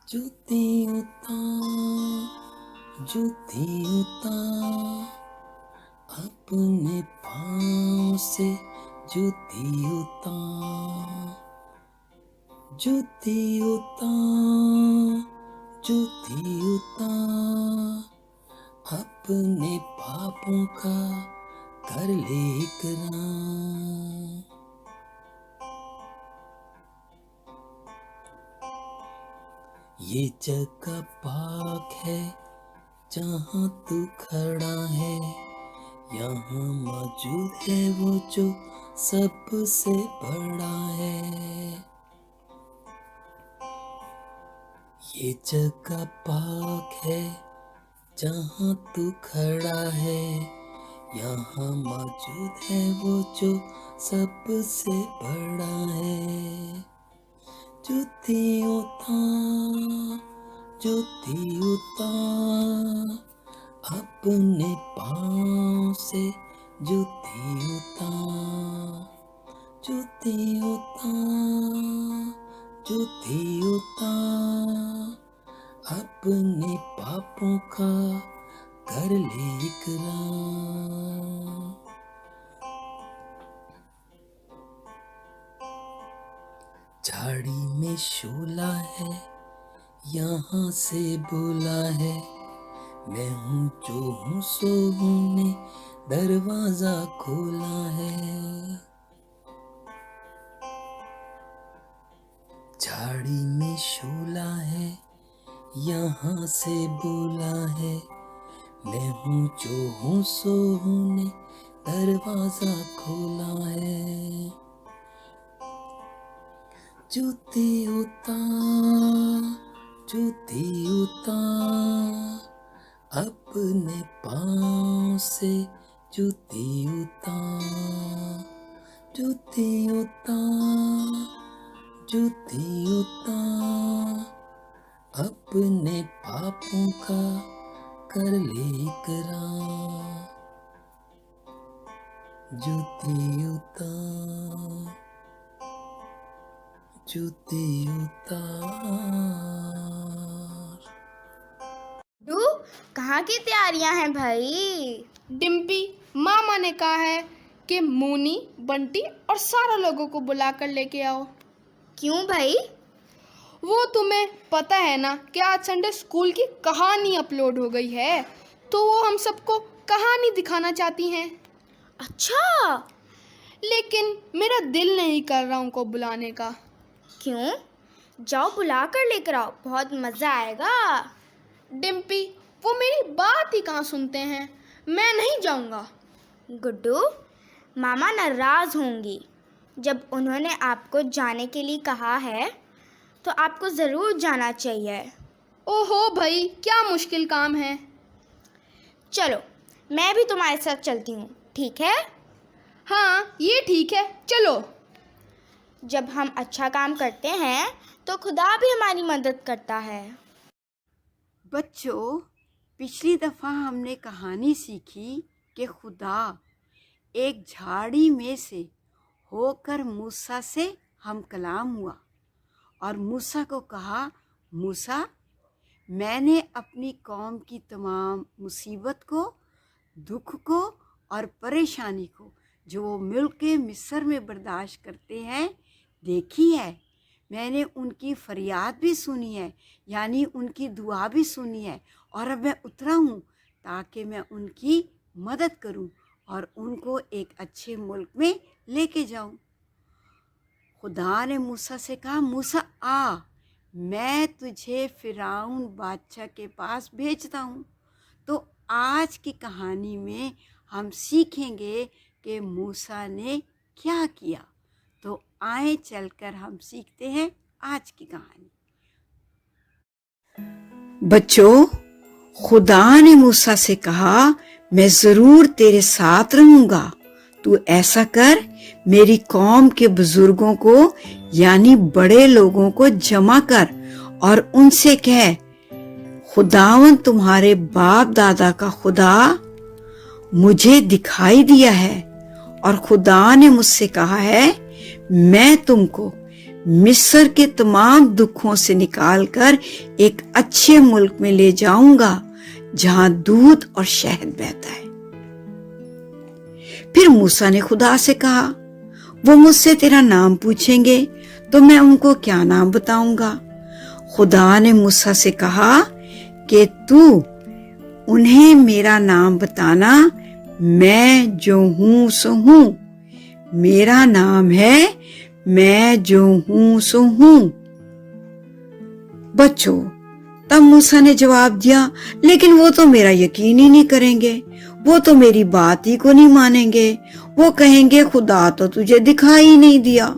जूती उतार, जूती उतार, अपने पाँव से जूती उतार, जूती उतार, जूती उतार, अपने पापों का कर ले इकरार। ये जगह पाक है जहाँ तू खड़ा है, यहाँ मौजूद है वो जो सबसे बड़ा है। ये जगह पाक है जहाँ तू खड़ा है, यहाँ मौजूद है वो जो सबसे बड़ा है। जूती उतार, जूती उतार, अपने पाँव से जूती उतार, जूती उतार, जूती उतार, अपने पापों का कर ले इकरार। झाड़ी में शोला है, यहाँ से बोला है, मैं हूँ जो हूँ सो हूँ ने दरवाजा खोला है। झाड़ी में शोला है, यहाँ से बोला है, मैं हूँ जो हूँ सो हूँ ने दरवाजा खोला है। जूती उतार, जूती उतार, अपने पाँव से जूती उतार, जूती उतार, जूती उतार, अपने पापों का कर ले इकरार। जूती उतार, जूती उतार। डू, कहाँ की तैयारियां हैं भाई? डिम्पी, मामा ने कहा है कि मोनी, बंटी और सारा लोगों को बुलाकर लेके आओ। क्यों भाई? वो तुम्हें पता है ना कि आज संडे स्कूल की कहानी अपलोड हो गई है, तो वो हम सबको कहानी दिखाना चाहती हैं। अच्छा, लेकिन मेरा दिल नहीं कर रहा उनको बुलाने का। क्यों? जाओ बुला कर लेकर आओ, बहुत मज़ा आएगा। डिम्पी, वो मेरी बात ही कहाँ सुनते हैं, मैं नहीं जाऊँगा। गुड्डू, मामा नाराज़ होंगी। जब उन्होंने आपको जाने के लिए कहा है तो आपको ज़रूर जाना चाहिए। ओहो भाई, क्या मुश्किल काम है। चलो, मैं भी तुम्हारे साथ चलती हूँ, ठीक है? हाँ, ये ठीक है, चलो। जब हम अच्छा काम करते हैं तो खुदा भी हमारी मदद करता है। बच्चों, पिछली दफ़ा हमने कहानी सीखी कि खुदा एक झाड़ी में से होकर मूसा से हम कलाम हुआ और मूसा को कहा, मूसा, मैंने अपनी कौम की तमाम मुसीबत को, दुख को और परेशानी को जो वो मुल्क मिस्र में बर्दाश्त करते हैं देखी है। मैंने उनकी फरियाद भी सुनी है, यानी उनकी दुआ भी सुनी है, और अब मैं उतरा हूँ ताकि मैं उनकी मदद करूँ और उनको एक अच्छे मुल्क में लेके जाऊँ। खुदा ने मूसा से कहा, मूसा आ, मैं तुझे फिरौन बादशाह के पास भेजता हूँ। तो आज की कहानी में हम सीखेंगे कि मूसा ने क्या किया। तो आए चलकर हम सीखते हैं आज की कहानी। बच्चों, खुदा ने मूसा से कहा, मैं ज़रूर तेरे साथ रहूँगा। तू ऐसा कर, मेरी कौम के बुजुर्गों को यानी बड़े लोगों को जमा कर और उनसे कह, खुदावन तुम्हारे बाप दादा का खुदा मुझे दिखाई दिया है और खुदा ने मुझसे कहा है, मैं तुमको मिस्र के तमाम दुखों से निकालकर एक अच्छे मुल्क में ले जाऊंगा जहां दूध और शहद बहता है। फिर मूसा ने खुदा से कहा, वो मुझसे तेरा नाम पूछेंगे तो मैं उनको क्या नाम बताऊंगा? खुदा ने मूसा से कहा कि तू उन्हें मेरा नाम बताना, मैं जो हूं सो हूं। मेरा नाम है मैं जो हूं सो हूं। बच्चों, तब मूसा ने जवाब दिया, लेकिन वो तो मेरा यकीन ही नहीं करेंगे, वो तो मेरी बात ही को नहीं मानेंगे, वो कहेंगे खुदा तो तुझे दिखाई ही नहीं दिया।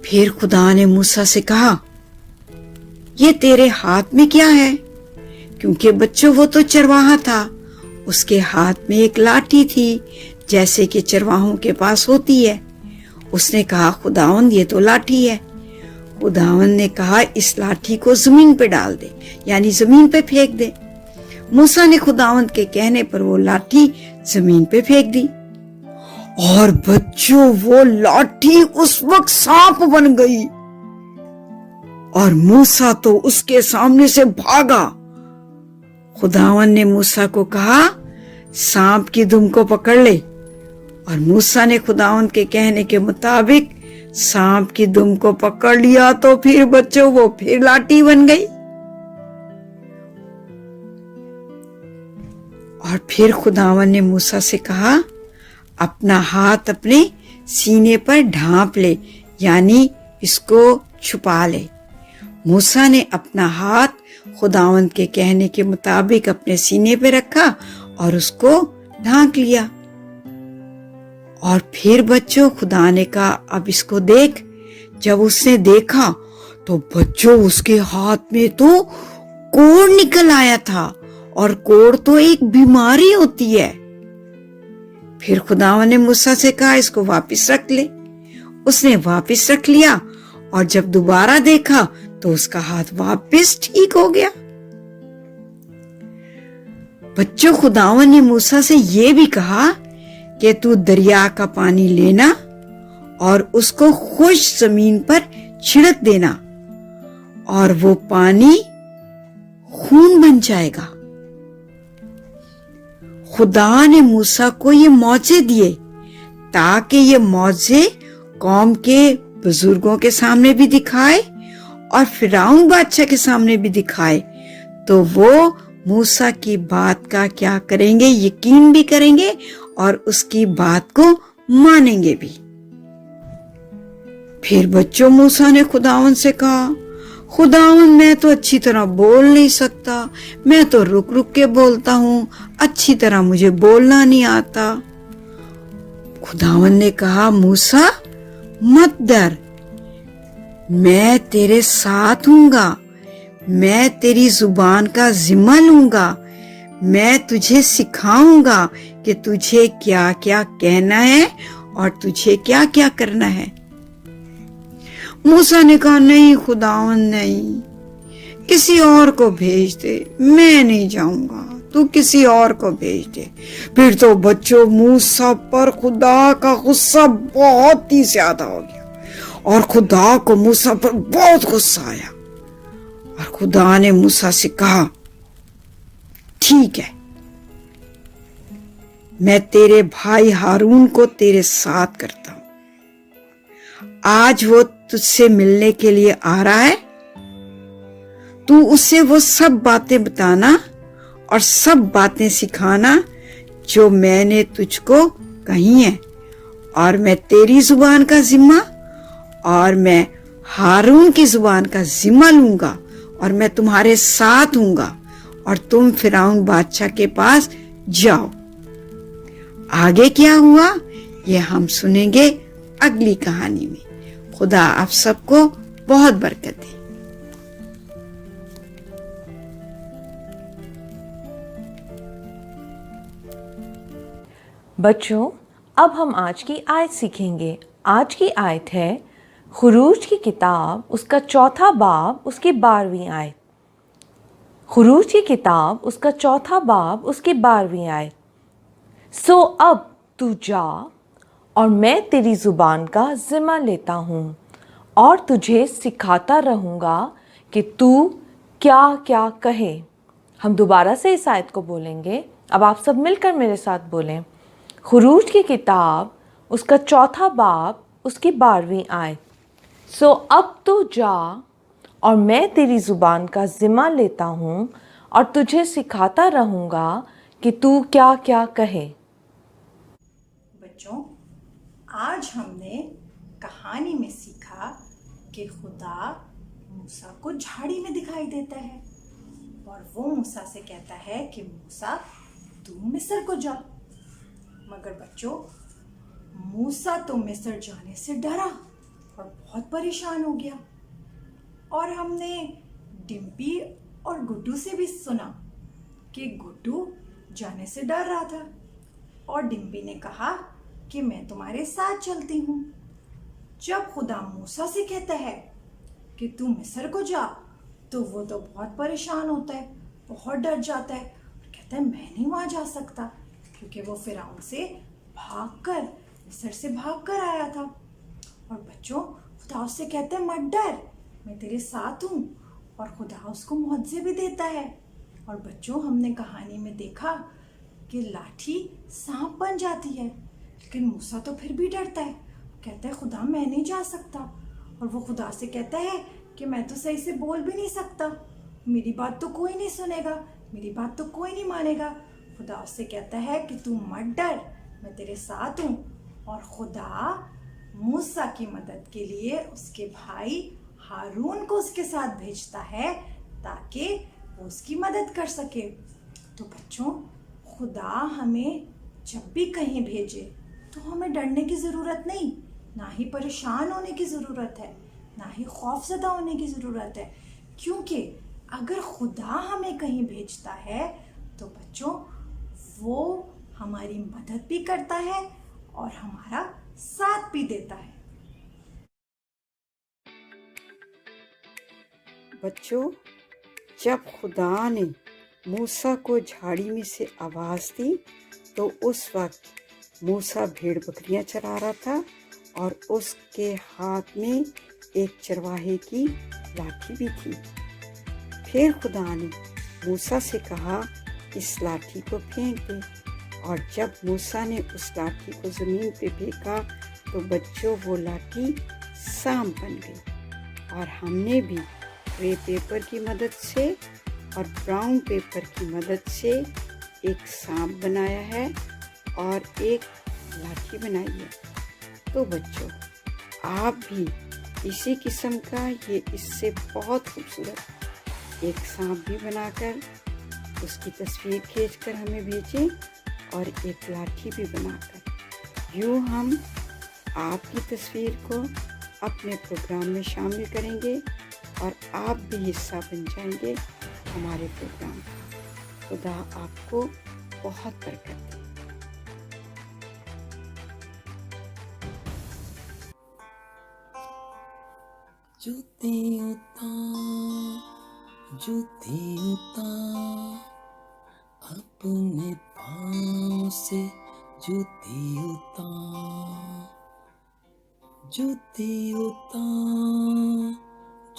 फिर खुदा ने मूसा से कहा, ये तेरे हाथ में क्या है? क्योंकि बच्चों वो तो चरवाहा था, उसके हाथ में एक लाठी थी जैसे कि चरवाहों के पास होती है। उसने कहा, खुदावंद ये तो लाठी है। खुदावंद ने कहा, इस लाठी को जमीन पे डाल दे, यानी जमीन पे फेंक दे। मूसा ने खुदावंद के कहने पर वो लाठी जमीन पे फेंक दी और बच्चों वो लाठी उस वक्त सांप बन गई और मूसा तो उसके सामने से भागा। खुदावंद ने मूसा को कहा, सांप की दुम को पकड़ ले, और मूसा ने खुदावंद के कहने के मुताबिक सांप की दुम को पकड़ लिया। तो फिर बच्चों वो फिर लाठी बन गई। और फिर खुदावंद ने मूसा से कहा, अपना हाथ अपने सीने पर ढांप ले, यानी इसको छुपा ले। मूसा ने अपना हाथ खुदावंद के कहने के मुताबिक अपने सीने पे रखा और उसको ढांक लिया। और फिर बच्चों खुदा ने कहा, अब इसको देख। जब उसने देखा तो बच्चों उसके हाथ में तो कोढ़ निकल आया था, और कोढ़ तो एक बीमारी होती है। फिर खुदावंद ने मूसा से कहा, इसको वापस रख ले। उसने वापस रख लिया और जब दोबारा देखा तो उसका हाथ वापस ठीक हो गया। बच्चों खुदावंद ने मूसा से ये भी कहा कि तू दरिया का पानी लेना और उसको खुश जमीन पर छिड़क देना और वो पानी खून बन जाएगा। खुदा ने मूसा को ये मौजे दिए ताकि ये मौजे कौम के बुजुर्गों के सामने भी दिखाए और फिरौन बादशाह के सामने भी दिखाए, तो वो मूसा की बात का क्या करेंगे, यकीन भी करेंगे और उसकी बात को मानेंगे भी। फिर बच्चों मूसा ने खुदावंद से कहा, खुदावंद मैं तो अच्छी तरह बोल नहीं सकता, मैं तो रुक रुक के बोलता हूँ, अच्छी तरह मुझे बोलना नहीं आता। खुदावंद ने कहा, मूसा मत डर, मैं तेरे साथ हूँगा, मैं तेरी जुबान का जिम्मा लूंगा, मैं तुझे सिखाऊंगा कि तुझे क्या क्या कहना है और तुझे क्या क्या करना है। मूसा ने कहा, नहीं खुदावंद नहीं, किसी और को भेज दे, मैं नहीं जाऊंगा, तू किसी और को भेज दे। फिर तो बच्चों मूसा पर खुदा का गुस्सा बहुत ही ज्यादा हो गया और खुदा को मूसा पर बहुत गुस्सा आया और खुदा ने मूसा से कहा, ठीक है, मैं तेरे भाई हारून को तेरे साथ करता हूं। आज वो तुझसे मिलने के लिए आ रहा है, तू उसे वो सब बातें बताना और सब बातें सिखाना जो मैंने तुझको कही हैं, और मैं तेरी जुबान का जिम्मा और मैं हारून की जुबान का जिम्मा लूंगा और मैं तुम्हारे साथ हूंगा और तुम फिरौन बादशाह के पास जाओ। आगे क्या हुआ ये हम सुनेंगे अगली कहानी में। खुदा आप सबको बहुत बरकत दे। बच्चों, अब हम आज की आयत सीखेंगे। आज की आयत है खुरूज की किताब, उसका 4 बाब, उसकी 12वीं आयत। खुरूज की किताब, उसका 4 बाब, उसकी 12वीं आयत। सो अब तू जा और मैं तेरी ज़ुबान का ज़िम्मा लेता हूँ और तुझे सिखाता रहूँगा कि तू क्या क्या कहे। हम दोबारा से इस आयत को बोलेंगे। अब आप सब मिलकर मेरे साथ बोलें। खुरूज की किताब उसका 4 बाब उसकी 12वीं आयत। सो अब तो जा और मैं तेरी ज़ुबान का ज़िम्मा लेता हूँ और तुझे सिखाता रहूँगा कि तू क्या क्या कहे। बच्चों, आज हमने कहानी में सीखा कि खुदा मूसा को झाड़ी में दिखाई देता है और वो मूसा से कहता है कि मूसा तू मिस्र को जा। मगर बच्चों, मूसा तो मिस्र जाने से डरा और बहुत परेशान हो गया। और हमने डिम्पी और गुड्डू से भी सुना कि गुड्डू जाने से डर रहा था और डिम्पी ने कहा कि मैं तुम्हारे साथ चलती हूँ। जब खुदा मूसा से कहता है कि तू मिस्र को जा, तो वो तो बहुत परेशान होता है, बहुत डर जाता है और कहता है मैं नहीं वहाँ जा सकता, क्योंकि वो फिरौन से भागकर मिस्र से भागकर आया था। और बच्चों, खुदा उससे कहता है मत डर, मैं तेरे साथ हूँ। और खुदा उसको मुआवजे भी देता है। और बच्चों, हमने कहानी में देखा कि लाठी सांप बन जाती है, लेकिन मूसा तो फिर भी डरता है, कहता है खुदा मैं नहीं जा सकता। और वो खुदा से कहता है कि मैं तो सही से बोल भी नहीं सकता, मेरी बात तो कोई नहीं सुनेगा, मेरी बात तो कोई नहीं मानेगा। खुदा उससे कहता है कि तू मत डर, मैं तेरे साथ हूँ। और खुदा मूसा की मदद के लिए उसके भाई हारून को उसके साथ भेजता है ताकि वो उसकी मदद कर सके। तो बच्चों, खुदा हमें जब भी कहीं भेजे तो हमें डरने की ज़रूरत नहीं, ना ही परेशान होने की ज़रूरत है, ना ही खौफज़दा होने की ज़रूरत है, क्योंकि अगर खुदा हमें कहीं भेजता है तो बच्चों वो हमारी मदद भी करता है और हमारा साथ भी देता है। बच्चों, जब खुदा ने मूसा को झाड़ी में से आवाज़ दी तो उस वक्त मूसा भेड़ बकरियां चरा रहा था और उसके हाथ में एक चरवाहे की लाठी भी थी। फिर खुदा ने मूसा से कहा इस लाठी को फेंक दे। और जब मूसा ने उस लाठी को ज़मीन पे फेंका तो बच्चों वो लाठी सांप बन गई। और हमने भी ग्रे पेपर की मदद से और ब्राउन पेपर की मदद से एक सांप बनाया है और एक लाठी बनाई है। तो बच्चों, आप भी इसी किस्म का ये इससे बहुत खूबसूरत एक सांप भी बनाकर उसकी तस्वीर खींचकर हमें भेजें और एक लाठी भी बनाकर। यूँ हम आपकी तस्वीर को अपने प्रोग्राम में शामिल करेंगे और आप भी हिस्सा बन जाएंगे हमारे प्रोग्राम का। खुदा आपको बहुत बरकत दे। जूती उतार, जूती उतार, अपने पाँव से जूती उतार, जूती उतार,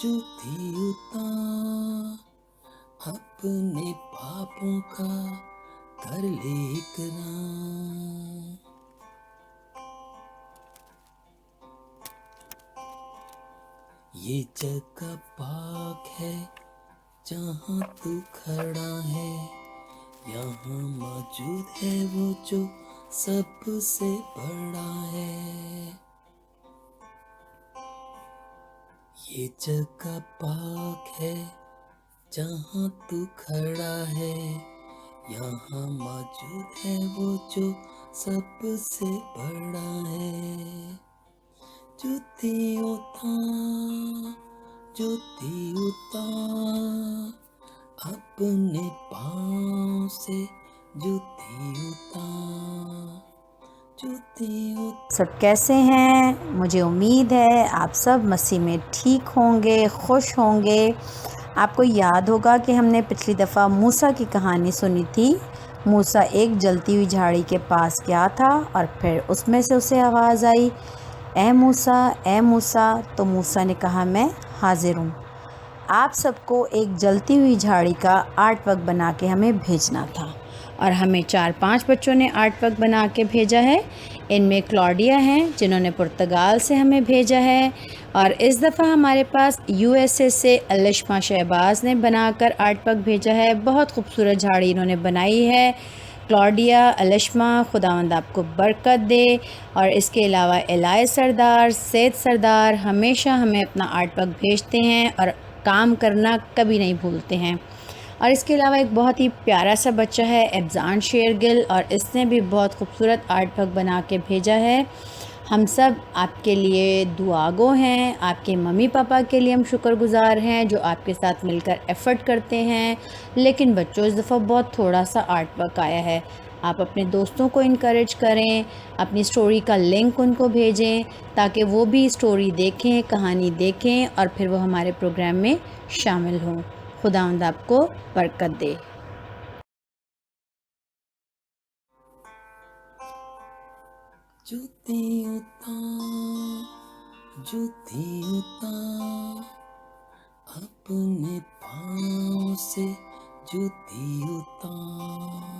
जूती उतार, अपने पापों का कर ले इकरार। ये जगह पाक है जहाँ तू खड़ा है, यहाँ मौजूद है वो जो सबसे बड़ा है। ये जगह पाक है जहाँ तू खड़ा है, यहाँ मौजूद है वो जो सबसे बड़ा है। जूती उतार, जूती उतार, अपने पाँव से जूती उतार, जूती उतार। सब कैसे हैं? मुझे उम्मीद है आप सब मसीह में ठीक होंगे, खुश होंगे। आपको याद होगा कि हमने पिछली दफ़ा मूसा की कहानी सुनी थी मूसा एक जलती हुई झाड़ी के पास गया था और फिर उसमें से उसे आवाज़ आई, ए मूसा। तो मूसा ने कहा, मैं हाजिर हूँ। आप सबको एक जलती हुई झाड़ी का आर्ट वर्क बना के हमें भेजना था और हमें 4-5 बच्चों ने आर्ट वर्क बना के भेजा है। इनमें क्लॉडिया हैं जिन्होंने पुर्तगाल से हमें भेजा है, और इस दफ़ा हमारे पास यूएसए से अलिशमा शहबाज ने बनाकर आर्ट वर्क भेजा है। बहुत खूबसूरत झाड़ी इन्होंने बनाई है। क्लॉडिया, अलिशमा, खुदावंद आपको बरकत दे। और इसके अलावा एलाय सरदार, सैद सरदार हमेशा हमें अपना आर्ट वर्क भेजते हैं और काम करना कभी नहीं भूलते हैं। और इसके अलावा एक बहुत ही प्यारा सा बच्चा है एब्जान शेरगिल, और इसने भी बहुत खूबसूरत आर्ट वर्क बना के भेजा है। हम सब आपके लिए दुआगो हैं, आपके मम्मी पापा के लिए हम शुक्रगुज़ार हैं जो आपके साथ मिलकर एफ़र्ट करते हैं। लेकिन बच्चों, इस दफ़ा बहुत थोड़ा सा आर्ट वर्क आया है। आप अपने दोस्तों को इनकरेज करें, अपनी स्टोरी का लिंक उनको भेजें ताकि वो भी स्टोरी देखें, कहानी देखें और फिर वो हमारे प्रोग्राम में शामिल हों। खुदावंद आपको बरकत दे। जूती उतार, जूती उतार, अपने पाँव से जूती उतार।